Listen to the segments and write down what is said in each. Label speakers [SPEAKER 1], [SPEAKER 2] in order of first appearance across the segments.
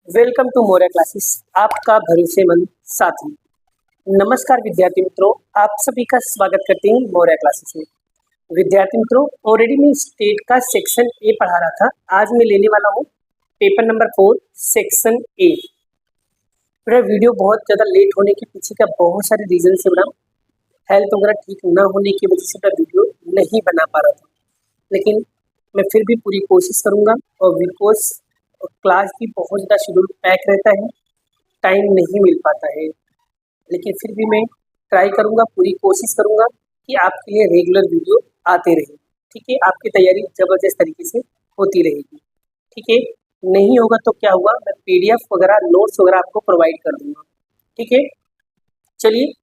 [SPEAKER 1] Welcome to Moriya classes, आपका भरोसेमंद साथी। नमस्कार विद्यार्थी मित्रों, आप सभी का स्वागत करते हैं मोरिया क्लासेस में। विद्यार्थी मित्रों, ऑलरेडी मैं स्टेट का सेक्शन ए पढ़ा रहा था। आज मैं लेने वाला हूँ पेपर नंबर 4 सेक्शन ए। मेरा वीडियो बहुत ज़्यादा लेट होने के पीछे का बहुत सारे रीजन से बना। हेल्थ वगैरह ठीक ना होने की वजह से मैं वीडियो नहीं बना पा रहा था, लेकिन मैं फिर भी पूरी कोशिश करूँगा। और बिकॉज क्लास भी बहुत ज़्यादा शेड्यूल पैक रहता है, टाइम नहीं मिल पाता है, लेकिन फिर भी मैं ट्राई करूँगा, पूरी कोशिश करूँगा कि आपके लिए रेगुलर वीडियो आते रहे। ठीक है, आपकी तैयारी ज़बरदस्त तरीके से होती रहेगी। ठीक है, नहीं होगा तो क्या हुआ, मैं PDF वगैरह नोट्स वगैरह आपको प्रोवाइड कर दूँगा। ठीक है, चलिए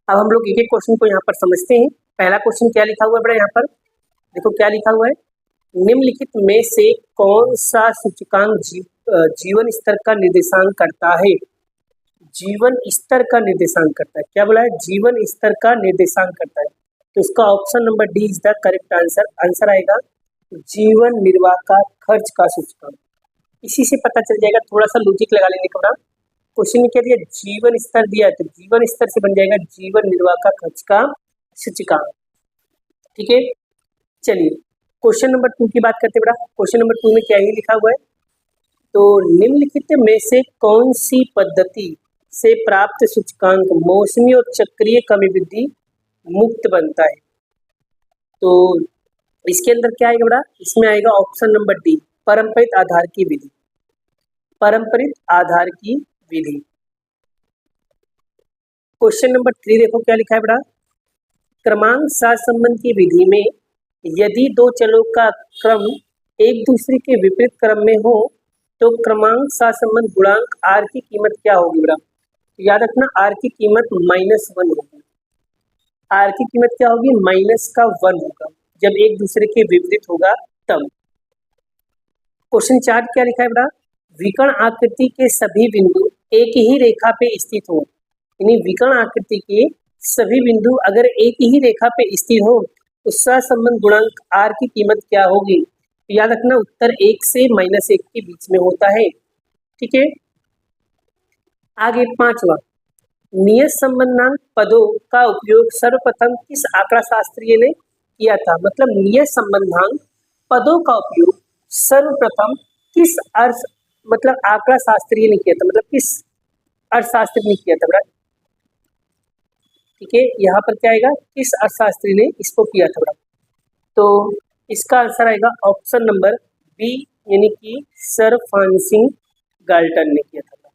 [SPEAKER 1] अब हम लोग एक एक क्वेश्चन को यहाँ पर समझते हैं। पहला क्वेश्चन क्या लिखा हुआ है बड़ा, यहाँ पर देखो क्या लिखा हुआ है। निम्नलिखित में से कौन सा सूचकांक जीवन स्तर का निर्देशांक करता है? जीवन स्तर का निर्देशांक करता है। क्या बोला है? जीवन स्तर का निर्देशांक करता है। तो इसका option number D is the correct answer. Answer आएगा जीवन निर्वाह का खर्च का सूचकांक। इसी से पता चल जाएगा, थोड़ा सा लॉजिक लगा लेने का। क्वेश्चन में क्या दिया? जीवन स्तर दिया है, तो जीवन स्तर से बन जाएगा जीवन निर्वाह का खर्च का सूचकांक। ठीक है, चलिए क्वेश्चन नंबर 2 की बात करते हैं बेटा। क्वेश्चन नंबर 2 में क्या ही लिखा हुआ है? तो निम्नलिखित में से कौन सी पद्धति से प्राप्त सूचकांक मौसमी और चक्रीय कमी वृद्धि मुक्त बनता है? तो इसके अंदर क्या आएगा बेटा? इसमें आएगा ऑप्शन नंबर डी, पारंपरिक आधार की विधि। पारंपरिक आधार की विधि। क्वेश्चन नंबर 3 देखो क्या लिखा है बेटा। क्रमांक सहसंबंध की विधि में यदि दो चलों का क्रम एक दूसरे के विपरीत क्रम में हो तो क्रमांक सहसंबंध गुणांक आर की कीमत क्या होगी बेटा? याद रखना, आर की कीमत -1 होगी। आर की कीमत क्या होगी? -1 होगा जब एक दूसरे के विपरीत होगा तब। क्वेश्चन 4 क्या लिखा है बेटा? विकर्ण आकृति के सभी बिंदु एक ही रेखा पे स्थित हो, यानी विकर्ण आकृति के सभी बिंदु अगर एक ही रेखा पे स्थित हो तो सहसंबंध गुणांक आर की कीमत क्या होगी? याद रखना, उत्तर 1 से -1 के बीच में होता है। ठीक है, आगे 5वां, नियत संबंधांक पदों का उपयोग सर्वप्रथम किस आंकड़ा शास्त्रीय ने किया था? मतलब नियत संबंधांक पदों का उपयोग सर्वप्रथम किस आंकड़ा शास्त्रीय ने किया था? मतलब किस अर्थशास्त्री ने किया था बेटा? ठीक है, यहाँ पर क्या आएगा? किस अर्थशास्त्री ने इसको किया था बेटा? तो इसका आंसर आएगा ऑप्शन नंबर बी, यानी कि सर फ्रांसिस गाल्टन ने किया था।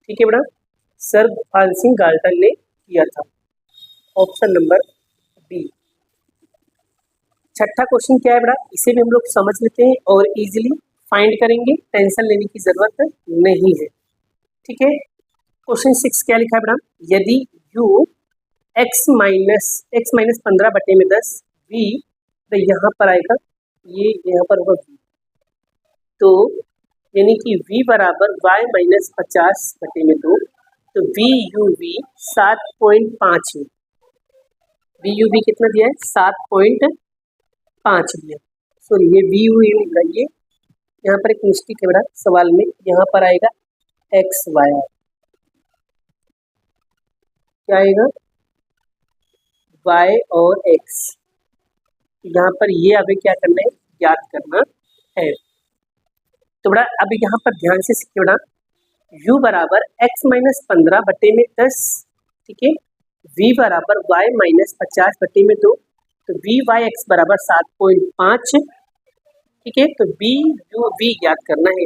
[SPEAKER 1] ठीक है बेटा, सर फ्रांसिस गाल्टन ने किया था। Option number B. छठा क्वेश्चन क्या है बेटा? इसे भी हम लोग समझ लेते हैं और इजीली फाइंड करेंगे, टेंशन लेने की जरूरत नहीं है। ठीक है, क्वेश्चन 6 क्या लिखा है बेटा? यदि u x माइनस 15/10 v, तो यहाँ पर आएगा, ये यहाँ पर होगा v, तो यानी कि v बराबर y - 50/2, तो VUV 7.5 है। VUV कितना दिया है? 7.5 दिया। सॉरी, ये VUV नहीं था, ये यहाँ पर एक मिस्टेक है बेटा सवाल में। यहाँ पर आएगा XY। क्या आएगा? y और x। यहाँ पर ये अभी क्या करना है? ज्ञात करना है। तो बड़ा अभी यहाँ पर ध्यान से सीखिए बड़ा, u बराबर x - 15/10। ठीक है, v बराबर y - 50/2, तो VYX बराबर 7.5। ठीक है, तो BUV ज्ञात करना है।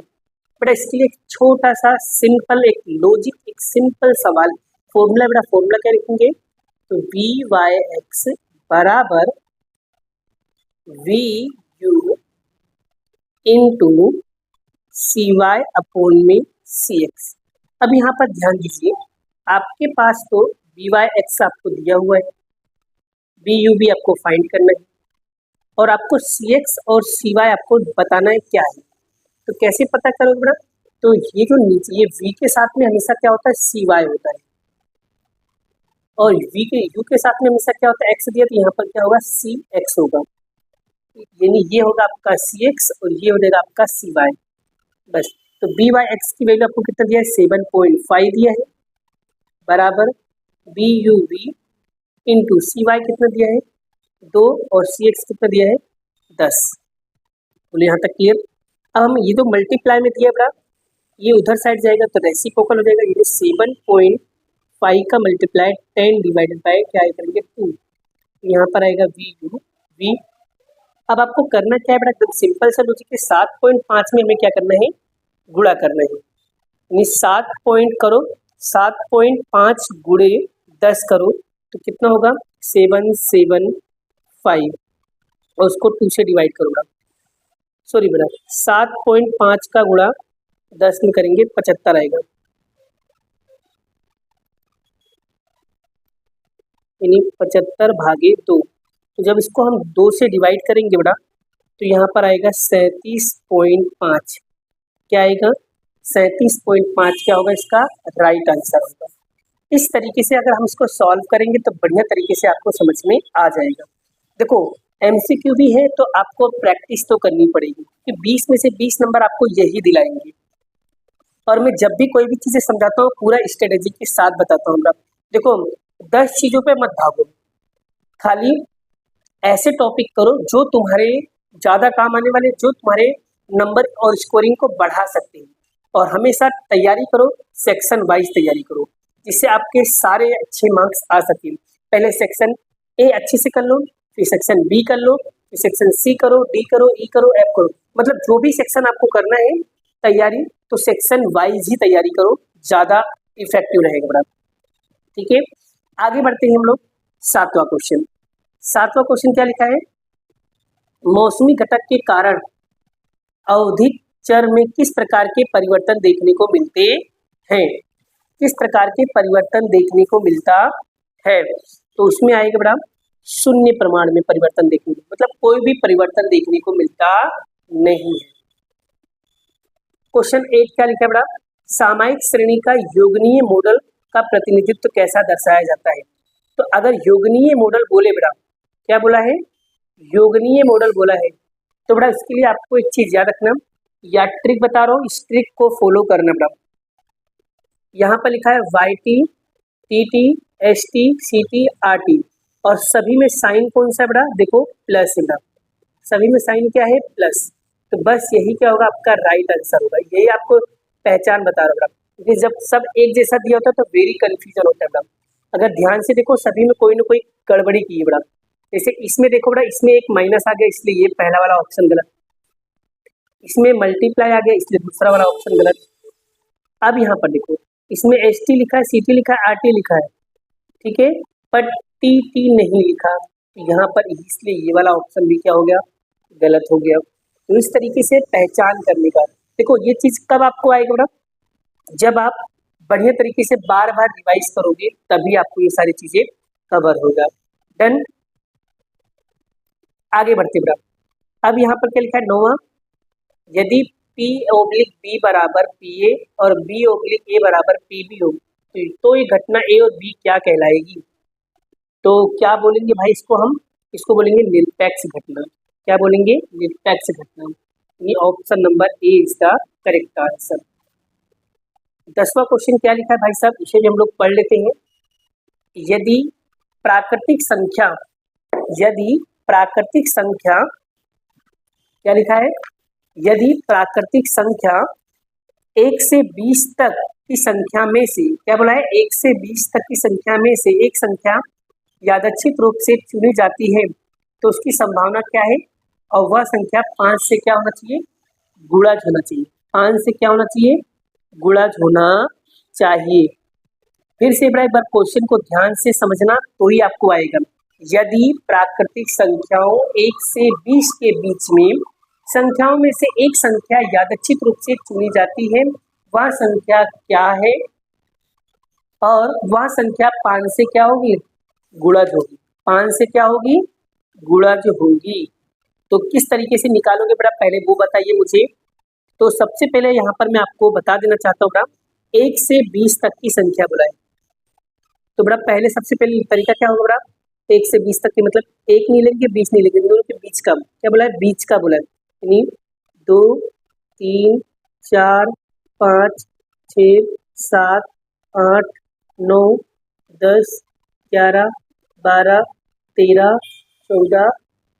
[SPEAKER 1] बड़ा इसके लिए एक छोटा सा सिंपल एक लॉजिक, एक सिंपल सवाल, फॉर्मूला। बड़ा फॉर्मूला क्या लिखेंगे? तो VYX बराबर VU इंटू CY अपॉन में CX। अब यहाँ पर ध्यान दीजिए, आपके पास तो VYX आपको दिया हुआ है, VUV आपको फाइंड करना है, और आपको CX और CY आपको बताना है क्या है। तो कैसे पता करोगे बेटा? तो ये जो नीचे ये V के साथ में हमेशा क्या होता है? CY होता है, और U के साथ में हमेशा क्या होता है? X दिया, तो यहाँ पर क्या होगा? CX होगा, यानी ये होगा आपका CX और ये हो जाएगा आपका CY। बस, तो बी वाई एक्स की वैल्यू आपको कितना दिया है 7.5 दिया है, बराबर B U V into C Y कितना दिया है 2 और सी एक्स कितना दिया है 10। बोले यहाँ तक क्लियर। अब हम ये तो मल्टीप्लाई में दिया बड़ा, ये उधर साइड जाएगा तो रेसिप्रोकल हो जाएगा। ये 7.5 का मल्टीप्लाई 10 डिवाइडेड बाय क्या करेंगे 2, यहाँ पर आएगा वी यू वी। अब आपको करना क्या है बेटा, एकदम सिंपल सा लॉजिक है। 7.5 में हमें क्या करना है, गुणा करना है, यानी 7 पॉइंट करो 7.5 गुणे 10 करो तो कितना होगा 775 और उसको 2 से डिवाइड करो बेटा, सॉरी बेटा 7.5 का गुणा 10 में करेंगे 75 आएगा, यानी 75 भागे 2। तो जब इसको हम 2 से डिवाइड करेंगे बेटा तो यहाँ पर आएगा 37.5। क्या आएगा 37.5 क्या होगा इसका राइट आंसर होगा। इस तरीके से अगर हम इसको सॉल्व करेंगे तो बढ़िया तरीके से आपको समझ में आ जाएगा। देखो एमसीक्यू भी है तो आपको प्रैक्टिस तो करनी पड़ेगी कि 20 में से 20 नंबर आपको यही दिलाएंगे। और मैं जब भी कोई भी चीज़ें समझाता हूँ पूरा स्ट्रेटेजी के साथ बताता हूँ। देखो 10 चीज़ों पे मत भागो, खाली ऐसे टॉपिक करो जो तुम्हारे ज़्यादा काम आने वाले, जो तुम्हारे नंबर और स्कोरिंग को बढ़ा सकते हैं। और हमेशा तैयारी करो, सेक्शन वाइज तैयारी करो जिससे आपके सारे अच्छे मार्क्स आ सकें। पहले सेक्शन ए अच्छे से कर लो, फिर सेक्शन बी कर लो, फिर सेक्शन सी करो, डी करो, ई करो, एफ करो। मतलब जो भी सेक्शन आपको करना है तैयारी तो सेक्शन वाइज ही तैयारी करो, ज़्यादा इफेक्टिव रहेगा बड़ा। ठीक है, आगे बढ़ते हैं हम लोग। 7वां क्वेश्चन। 7वां क्वेश्चन क्या लिखा है, मौसमी घटक के कारण आवधिक चर में किस प्रकार के परिवर्तन देखने को मिलते हैं। किस प्रकार के परिवर्तन देखने को मिलता है, तो उसमें आएगा बड़ा शून्य प्रमाण में परिवर्तन देखने को, मतलब कोई भी परिवर्तन देखने को मिलता नहीं है। क्वेश्चन 8 क्या लिखा है बड़ा, सामायिक श्रेणी का योगनीय मॉडल का प्रतिनिधित्व कैसा दर्शाया जाता है। तो अगर योगनीय मॉडल बोले बेटा, क्या बोला है, योगनीय मॉडल बोला है तो बेटा इसके लिए आपको एक चीज याद रखना, या ट्रिक बता रहा हूँ, इस ट्रिक को फॉलो करना बेटा। यहाँ पर लिखा है Y T, T T, S T, C T, R T और सभी में साइन कौन सा है बेटा, देखो प्लस है बेटा, सभी में साइन क्या है प्लस। तो बस यही क्या होगा आपका राइट आंसर होगा। यही आपको पहचान बता रहा बेटा, क्योंकि जब सब एक जैसा दिया होता है तो वेरी कंफ्यूजन होता है बेटा। अगर ध्यान से देखो सभी में कोई ना कोई गड़बड़ी की है बेटा। जैसे इसमें देखो बेटा, इसमें एक माइनस आ गया इसलिए ये पहला वाला ऑप्शन गलत, इसमें मल्टीप्लाई आ गया इसलिए दूसरा वाला ऑप्शन गलत। अब यहाँ पर देखो इसमें एस टी लिखा है, सी टी लिखा है, आर टी लिखा है, ठीक है, पर टी टी नहीं लिखा, तो यहाँ पर इसलिए ये वाला ऑप्शन भी क्या हो गया, गलत हो गया। तो इस तरीके से पहचान करने का, देखो ये चीज कब आपको आएगा बेटा, जब आप बढ़िया तरीके से बार बार रिवाइज करोगे तभी आपको ये सारी चीजें कवर होगा। डन, आगे बढ़ते बेटा। अब यहाँ पर क्या लिखा है 9वां, यदि P ओब्लिक B बराबर PA और B ओब्लिक A बराबर PB हो तो ये घटना A और B क्या कहलाएगी। तो क्या बोलेंगे भाई इसको, हम इसको बोलेंगे निरपेक्ष घटना। क्या बोलेंगे, निरपेक्ष घटना। ये option number A is the correct answer. 10वां क्वेश्चन क्या लिखा है भाई साहब, इसे भी हम लोग पढ़ लेते हैं। यदि प्राकृतिक संख्या, यदि प्राकृतिक संख्या, क्या लिखा है, यदि प्राकृतिक संख्या 1 से 20 तक की संख्या में से, क्या बोला है, 1 से 20 तक की संख्या में से एक संख्या यादृच्छिक रूप से चुनी जाती है तो उसकी संभावना क्या है, और वह संख्या 5 से क्या होना चाहिए, गुणज होना चाहिए। 5 से क्या होना चाहिए, गुणज होना चाहिए। फिर से एक बार क्वेश्चन को ध्यान से समझना तो ही आपको आएगा। यदि प्राकृतिक संख्याओं 1 से 20 के बीच में संख्याओं में से एक संख्या यादृच्छिक रूप से चुनी जाती है, वह संख्या क्या है, और वह संख्या 5 से क्या होगी, गुणज होगी। 5 से क्या होगी, गुणज होगी। तो किस तरीके से निकालोगे बेटा, पहले वो बताइए मुझे। तो सबसे पहले यहाँ पर मैं आपको बता देना चाहता हूँ बेटा, 1 से 20 तक की संख्या बुलाए। तो बेटा पहले सबसे पहले तरीका क्या होगा बेटा, 1 से 20 तक के मतलब 1 नहीं लेंगे 20 नहीं लेंगे, दोनों के बीच का क्या बोला है, बीच का बोला है, यानी 2 3 4 5, 6, 7, 8, 9, 10, 11, 12, 13, 14,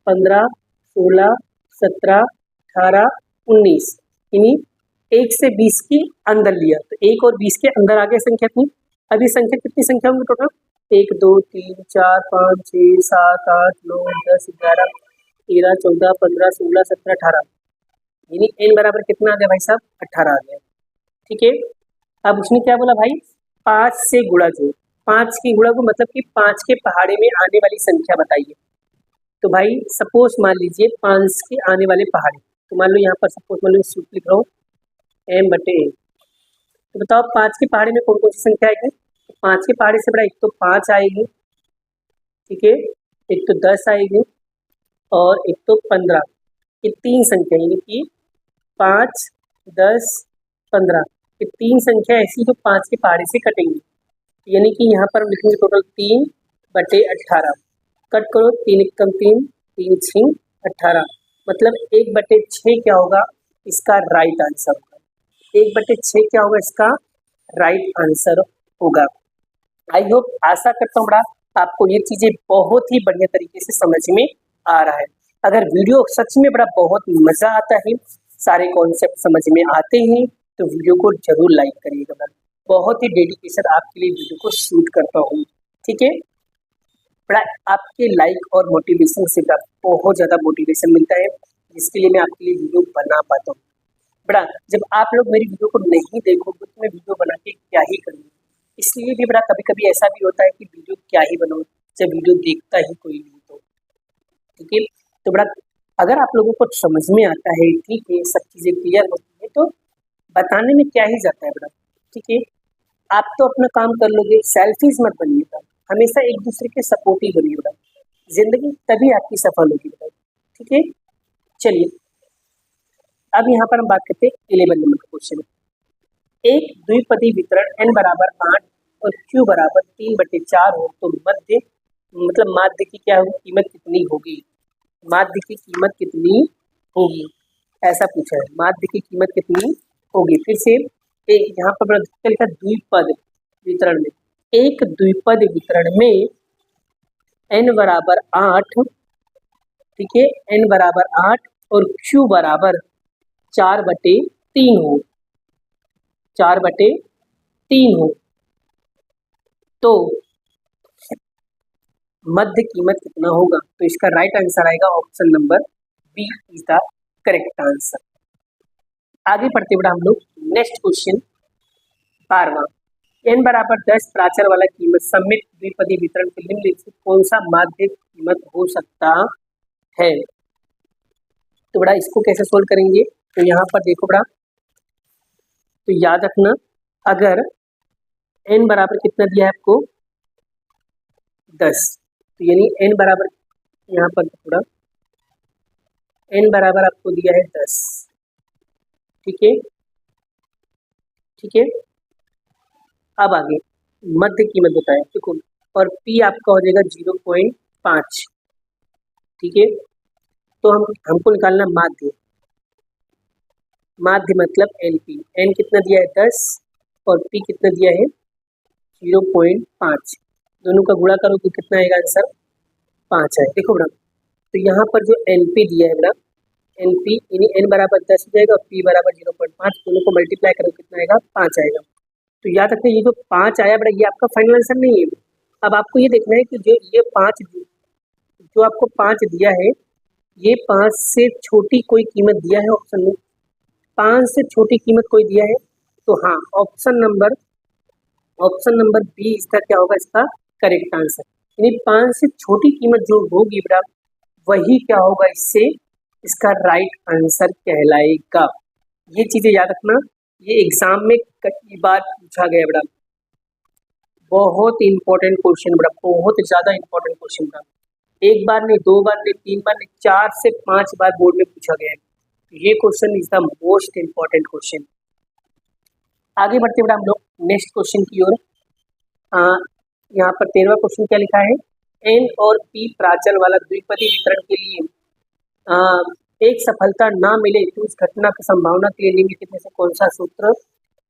[SPEAKER 1] 15, 16, 17, 18, 19। यानी 1 से 20 के अंदर लिया, तो 1 और 20 के अंदर आ गया संख्या अपनी। अब ये संख्या कितनी संख्या होंगी टोटल? 1, 2, 3, 4, 5, 6, 7, 8, 9, 10, 11, 13, 14, 15, 16, 17, 18। यानी n बराबर कितना आ गया भाई साहब? 18 आ गया। ठीक है, अब उसने क्या बोला भाई? 5 से गुणा जो 5 की गुणा को मतलब कि 5 के पहाड़े में आने वाली संख्या बताइए। तो भाई सपोज मान लीजिए 5 के आने वाले पहाड़े, तो मान लो यहाँ पर सपोज मान लो सूत्र लिख रहा हूँ m/n। तो बताओ 5 के पहाड़े में कौन कौन सी संख्या आएगी? तो 5 के पहाड़े से बड़ा एक तो 5 आएगी, ठीक है, एक तो 10 आएगी और एक तो 15। ये 3 संख्या यानी कि 5, 10, 15, ये 3 संख्या ऐसी जो 5 के पहाड़े से कटेंगी। यानी कि यहाँ पर हम लिखेंगे टोटल 3/18। कट करो, 3 एकम 3, 3 6 18, मतलब 1/6 क्या होगा? इसका राइट आंसर होगा। 1/6 क्या होगा? इसका राइट आंसर होगा। आई होप, आशा करता हूँ बड़ा आपको ये चीजें बहुत ही बढ़िया तरीके से समझ में आ रहा है। अगर वीडियो सच में बड़ा बहुत मजा आता है, सारे कॉन्सेप्ट समझ में आते हैं, तो वीडियो को जरूर लाइक करिएगा। बड़ा बहुत ही डेडिकेशन आपके लिए वीडियो को शूट करता हूँ, ठीक है। बड़ा आपके लाइक और मोटिवेशन से बड़ा बहुत ज़्यादा मोटिवेशन मिलता है, जिसके लिए मैं आपके लिए वीडियो बना पाता हूँ। बड़ा जब आप लोग मेरी वीडियो को नहीं देखोगे तो मैं वीडियो बना के क्या ही करूँगा। इसलिए भी बड़ा कभी कभी ऐसा भी होता है कि वीडियो क्या ही बनाऊँ जब वीडियो देखता ही कोई नहीं, तो ठीक है। तो बड़ा अगर आप लोगों को समझ में आता है, ठीक है, सब चीज़ें क्लियर होती है, तो बताने में क्या ही जाता है बड़ा, ठीक है। आप तो अपना काम कर लोगे, सेल्फिश मत बनिएगा, हमेशा एक दूसरे के सपोर्टिव बनिएगा, जिंदगी तभी आपकी सफल होगी बेटा, ठीक है। चलिए अब यहाँ पर हम बात करते हैं 11 नंबर का क्वेश्चन। एक द्विपदी वितरण n बराबर 8 और q बराबर 3/4 हो तो मध्य मतलब माध्य की क्या होगी? कीमत कितनी होगी? माध्य की कीमत कितनी होगी, ऐसा पूछा है। माध्य की कीमत कितनी होगी? फिर से यहाँ पर लिखा द्विपद वितरण में, एक द्विपद वितरण में n बराबर 8, ठीक है, n बराबर 8 और q बराबर 4/3 हो, 4/3 हो, तो मध्य कीमत कितना होगा? तो इसका राइट आंसर आएगा option number B is the correct answer. आगे बढ़ते बढ़ा हम लोग नेक्स्ट क्वेश्चन 12वां। n बराबर 10 प्राचर वाला कीमत सम्मित द्विपदी वितरण के निम्नलिखित कौन सा माध्य कीमत हो सकता है? तो बड़ा इसको कैसे सोल्व करेंगे? तो यहाँ पर देखो बड़ा, तो याद रखना, अगर n बराबर कितना दिया है आपको? 10, तो यानी n बराबर यहाँ पर थोड़ा n बराबर आपको दिया है 10, ठीक है, ठीक है। अब आगे मध्य कीमत बताया, देखो, और p आपका हो जाएगा 0.5, ठीक है। तो हमको निकालना माध्य, माध्य मतलब NP, n कितना दिया है 10 और p कितना दिया है 0.5, दोनों का गुणा करो तो कितना आएगा आंसर? 5 है। देखो बड़ा, तो यहाँ पर जो NP दिया है बड़ा, NP यानी n बराबर 10 हो जाएगा और p बराबर 0.5, दोनों को मल्टीप्लाई करो कितना आएगा? 5 आएगा। तो याद रखते ये जो 5 आया बड़ा, ये आपका फाइनल आंसर नहीं है। अब आपको ये देखना है कि जो ये 5 जो आपको 5 दिया है, ये 5 से छोटी कोई कीमत दिया है ऑप्शन में? 5 से छोटी कीमत कोई दिया है? तो हाँ, ऑप्शन नंबर बी इसका क्या होगा? इसका करेक्ट आंसर। यानी 5 से छोटी कीमत जो होगी बेटा, वही क्या होगा? इससे इसका राइट आंसर कहलाएगा। ये चीजें याद रखना, ये एग्जाम में कई बार पूछा गया बेटा, बहुत इंपॉर्टेंट क्वेश्चन बेटा, बहुत ज्यादा इंपॉर्टेंट क्वेश्चन था। एक बार नहीं, 2 बार नहीं, 3 बार नहीं, 4 से 5 बार बोर्ड में पूछा गया है। ये question is the most important question. आगे बढ़ते बढ़ा हम लोग नेक्स्ट क्वेश्चन की ओर। यहाँ पर 13वां क्वेश्चन क्या लिखा है? n और p प्राचल वाला द्विपदी वितरण के लिए एक सफलता ना मिले तो उस घटना की संभावना के लिए निम्नलिखित में से कौन सा सूत्र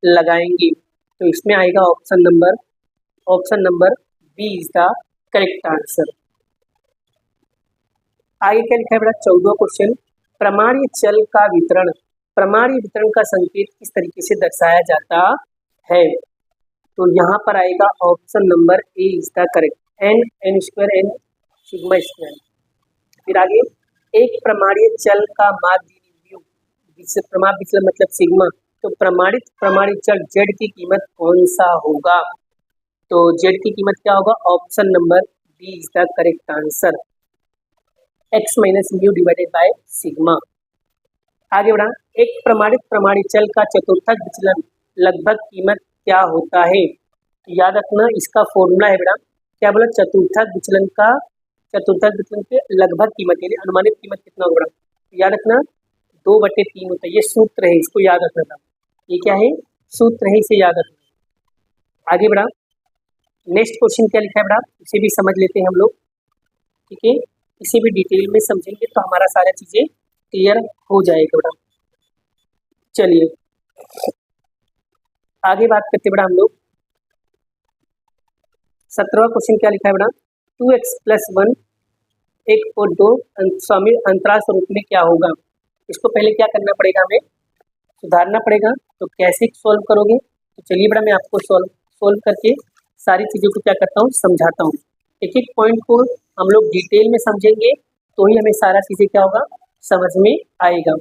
[SPEAKER 1] लगाएंगे। तो इसमें आएगा option number B is the correct answer. आगे क्या लिखा है बेटा, 14वां क्वेश्चन, प्रमाणीय चल का वितरण, प्रमाणीय वितरण का संकेत किस तरीके से दर्शाया जाता है। तो यहाँ पर आएगा option number A is the correct, N square N sigma square. फिर आगे, एक प्रमाणीय चल का माध्य प्रमाण विचलन मतलब सिग्मा, तो प्रमाणित चल जेड की कीमत कौन सा होगा। तो जेड की कीमत क्या होगा, option number B is the correct answer, X minus mu divided by sigma. आगे बढ़ा, एक प्रमाणित चल का चतुर्थक विचलन लगभग कीमत क्या होता है। तो याद रखना इसका फॉर्मूला है बेटा, क्या बोला, चतुर्थक विचलन के लगभग कीमत यानी अनुमानित कीमत कितना होगा। तो याद रखना 2/3 होता है, ये सूत्र है, इसको याद रखना था। ये क्या है, सूत्र है, इसे याद रखना। आगे बढ़ा, नेक्स्ट क्वेश्चन क्या लिखा है बेटा, इसे भी समझ लेते हैं हम लोग, ठीक है। इसे भी डिटेल में समझेंगे तो हमारा सारा चीजें क्लियर हो जाएगा बेटा। चलिए आगे बात करते बेटा हम लोग। 17वां क्वेश्चन क्या लिखा है बेटा, 2x + 1 1 और 2 अंतराल स्वरूप में क्या होगा। इसको पहले क्या करना पड़ेगा, हमें सुधारना पड़ेगा। तो कैसे सॉल्व करोगे, तो चलिए बेटा मैं आपको सॉल्व करके सारी चीज़ों को क्या करता हूँ, समझाता हूँ। एक एक पॉइंट को हम लोग डिटेल में समझेंगे तो ही हमें सारा चीज़ें क्या होगा, समझ में आएगा।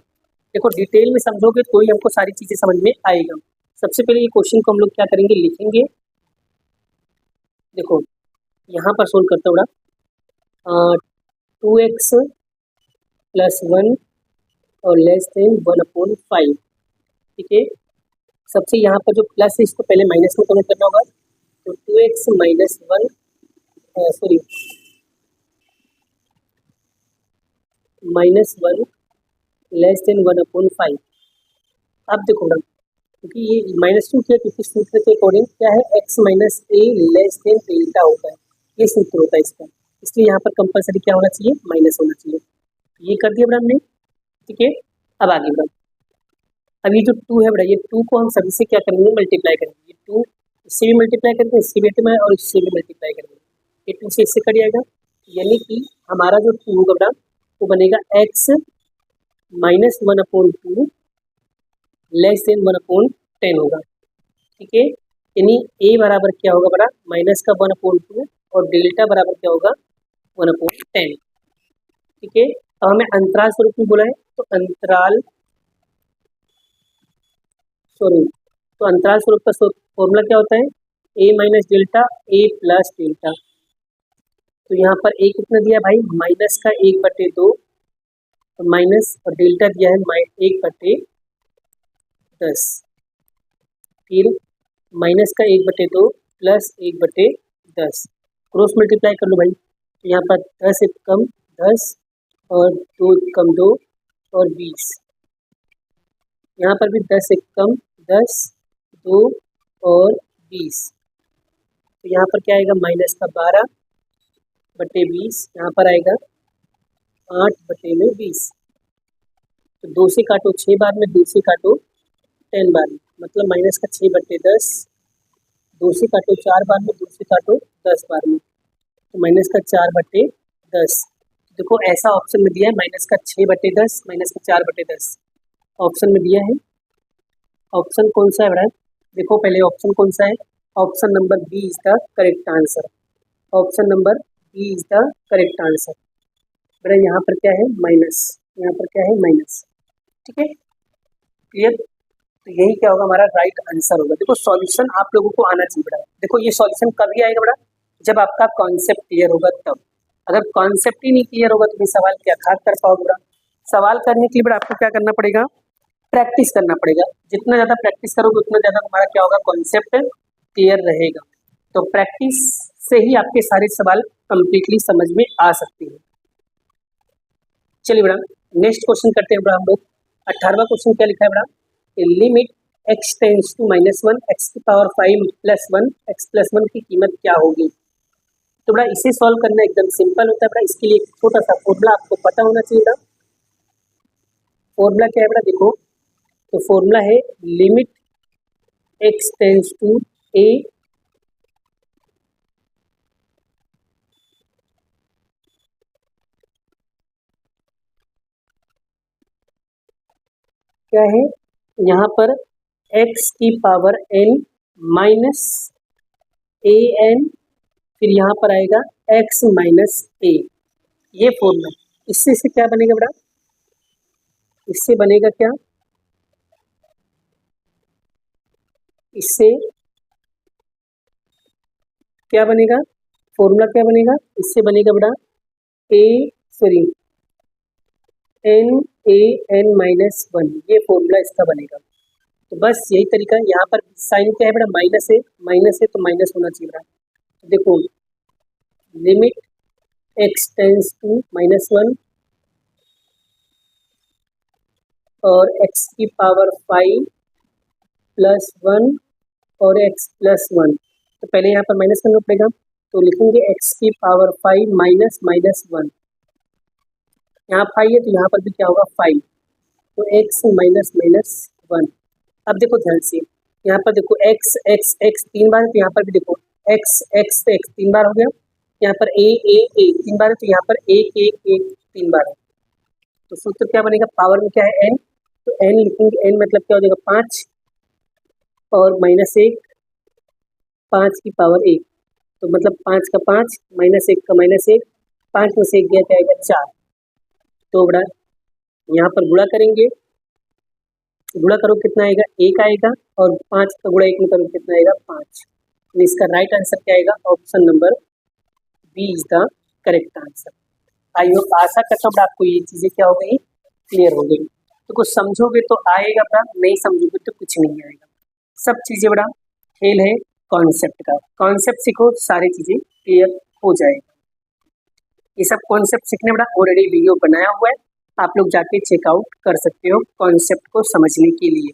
[SPEAKER 1] देखो डिटेल में समझोगे तो ही हमको सारी चीज़ें समझ में आएगा। सबसे पहले ये क्वेश्चन को हम लोग क्या करेंगे, लिखेंगे। देखो यहाँ पर सोल्व करते हो बेटा, 2x + 1 और <1/5, ठीक है। सबसे यहाँ पर जो प्लस है इसको पहले माइनस में कन्वर्ट करना होगा। तो 2x - 1 सॉरी -1 <1/5। अब देखो ना, क्योंकि ये -2 क्या, क्योंकि सूत्र के अकॉर्डिंग क्या है, x - a < डेल्टा होता है, ये सूत्र होता है इसका, इसलिए यहाँ पर कंपलसरी क्या होना चाहिए, माइनस होना चाहिए। ये कर दिया बेटा हमने, ठीक है। अब आगे बढ़ा, अब ये जो 2 है बेटा, ये 2 को हम सभी से क्या करेंगे, मल्टीप्लाई करेंगे। ये 2 इससे भी मल्टीप्लाई करेंगे, इससे भी मल्टीप्लाई और इससे भी मल्टीप्लाई करेंगे। ये 2 से इससे कट जाएगा, यानी कि हमारा जो 2 होगा बेटा वो बनेगा x - 1/2 <1/10 होगा, ठीक है। यानी a बराबर क्या होगा बेटा, -1/2 और डेल्टा बराबर क्या होगा, 1/10, ठीक है। अब हमें अंतराल स्वरूप में बोला है, तो अंतराल स्वरूप का फॉर्मूला क्या होता है, a - डेल्टा a + डेल्टा। तो यहाँ पर a कितना दिया है भाई, माइनस का 1/2 और माइनस और डेल्टा दिया है 1/10, फिर माइनस का 1/2 प्लस 1/10, क्रॉस मल्टीप्लाई कर लो भाई। तो यहाँ पर 10 एक कम 10 और 2 कम 2 और 20, यहाँ पर भी 10 एक कम 10 2 और 20, तो यहाँ पर क्या आएगा, -12/20, यहाँ पर आएगा 8/20। तो 2 से काटो 6 बार में, 2 से काटो 10 बार में, मतलब माइनस का 6/10, 2 से काटो 4 बार में, 2 से काटो 10 बार में, तो माइनस का 4/10। देखो ऐसा ऑप्शन में दिया है, माइनस का 6/10 माइनस का 4/10 ऑप्शन में दिया है। ऑप्शन कौन सा है बेटा, देखो पहले ऑप्शन कौन सा है, option number B is the correct answer, option number B is the correct answer. बेटा यहाँ पर क्या है, माइनस, यहाँ पर क्या है, माइनस, ठीक है, क्लियर। तो यही क्या होगा, हमारा राइट आंसर होगा। देखो सॉल्यूशन आप लोगों को आना चाहिए बेटा। देखो ये सॉल्यूशन कभी आएगा बेटा, जब आपका कॉन्सेप्ट क्लियर होगा तब। अगर कॉन्सेप्ट ही नहीं क्लियर होगा तो फिर सवाल क्या खास कर पाओगे बेटा। सवाल करने के लिए बेटा आपको क्या करना पड़ेगा, प्रैक्टिस करना पड़ेगा। जितना ज़्यादा प्रैक्टिस करोगे उतना ज़्यादा तुम्हारा क्या होगा, कॉन्सेप्ट क्लियर रहेगा। तो प्रैक्टिस से ही आपके सारे सवाल कंप्लीटली समझ में आ सकते हैं। चलिए बेटा नेक्स्ट क्वेश्चन करते हैं बेटा हम लोग। 18वां क्वेश्चन क्या लिखा है बेटा, limit x tends to -1 x⁵ +1 x+1 की कीमत क्या होगी। तो बेटा इसे सॉल्व करना एकदम सिंपल होता है बेटा। इसके लिए एक छोटा सा फॉर्मूला आपको पता होना चाहिए बेटा। फॉर्मूला क्या है बेटा, देखो तो फॉर्मूला है limit x tends to a, क्या है यहाँ पर x की power n minus a n, फिर यहाँ पर आएगा x माइनस a, ये फॉर्मूला। इससे से क्या बनेगा बेटा, इससे बनेगा क्या, इससे क्या बनेगा, फॉर्मूला क्या बनेगा, इससे बनेगा बेटा N A N minus one, ये फॉर्मूला इसका बनेगा। तो बस यही तरीका, यहाँ पर साइन क्या है बेटा, माइनस है तो माइनस होना चाहिए बेटा। तो देखो limit x tends to minus one और x की पावर 5 प्लस वन और x प्लस वन, तो पहले यहाँ पर माइनस करना पड़ेगा, तो लिखेंगे x की पावर 5 माइनस माइनस वन, यहाँ 5 है तो यहाँ पर भी क्या होगा 5, तो x माइनस माइनस वन। अब देखो ध्यान से, यहाँ पर देखो x x x 3 बार है तो यहाँ पर भी देखो x x x 3 बार हो गया, यहाँ पर a 3 बार है तो यहाँ पर 1 1 1 3 बार है। तो सूत्र क्या बनेगा, पावर में क्या है n, तो n लिखेंगे, n मतलब क्या हो जाएगा 5 और माइनस 1, 5 की पावर 1, तो मतलब 5 का 5 माइनस 1 का माइनस 1, 5 में से 1 गया क्या आएगा 4। तो बड़ा यहाँ पर गुणा करेंगे, गुणा करो कितना आएगा 1 आएगा, और 5 का गुणा 1 में करो कितना आएगा 5। तो इसका राइट आंसर क्या आएगा, option number B is the correct answer. I hope, आशा करता हूँ आपको ये चीज़ें क्या हो गई, क्लियर हो गई। तो कुछ समझोगे तो आएगा बड़ा, नहीं समझोगे तो कुछ नहीं आएगा। सब चीज़ें बड़ा खेल है कॉन्सेप्ट का, कॉन्सेप्ट सीखो सारी चीज़ें क्लियर हो जाएगा। ये सब कॉन्सेप्ट सीखने बड़ा ऑलरेडी वीडियो बनाया हुआ है, आप लोग जाके चेकआउट कर सकते हो कॉन्सेप्ट को समझने के लिए।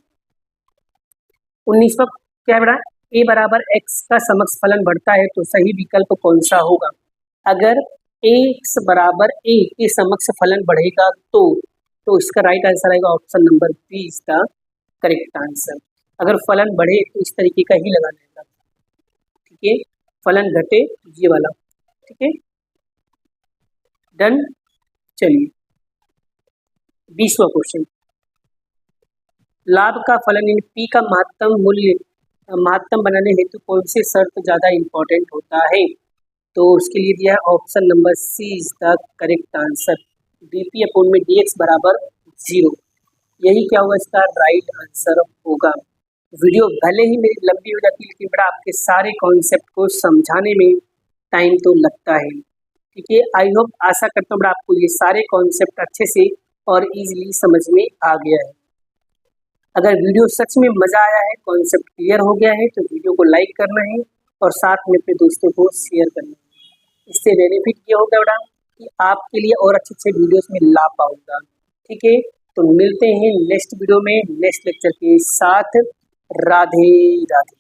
[SPEAKER 1] 19वां क्या है बड़ा, a बराबर x का समक्ष फलन बढ़ता है तो सही विकल्प कौन सा होगा। अगर x बराबर a के समक्ष फलन बढ़ेगा तो इसका राइट आंसर आएगा option number B is the correct answer. अगर फलन बढ़े तो इस तरीके का ही लगाना है, ठीक है, फलन घटे ये वाला, ठीक है, डन। चलिए 20वां क्वेश्चन, लाभ का फलन इन पी का महत्तम बनाने हेतु कौन से शर्त ज़्यादा इम्पोर्टेंट होता है। तो उसके लिए दिया है option number C is the correct answer, dp upon में dx बराबर 0, यही क्या होगा इसका राइट आंसर होगा। वीडियो भले ही मेरी लंबी हो जाती है लेकिन बड़ा आपके सारे कॉन्सेप्ट को समझाने में टाइम तो लगता है, ठीक है। आई होप, आशा करता हूँ बड़ा आपको ये सारे कॉन्सेप्ट अच्छे से और इजीली समझ में आ गया है। अगर वीडियो सच में मज़ा आया है, कॉन्सेप्ट क्लियर हो गया है, तो वीडियो को लाइक करना है और साथ में अपने दोस्तों को शेयर करना है। इससे बेनिफिट ये होगा बेटा कि आपके लिए और अच्छे अच्छे वीडियोस में ला पाऊंगा, ठीक है। तो मिलते हैं नेक्स्ट वीडियो में नेक्स्ट लेक्चर के साथ। राधे राधे।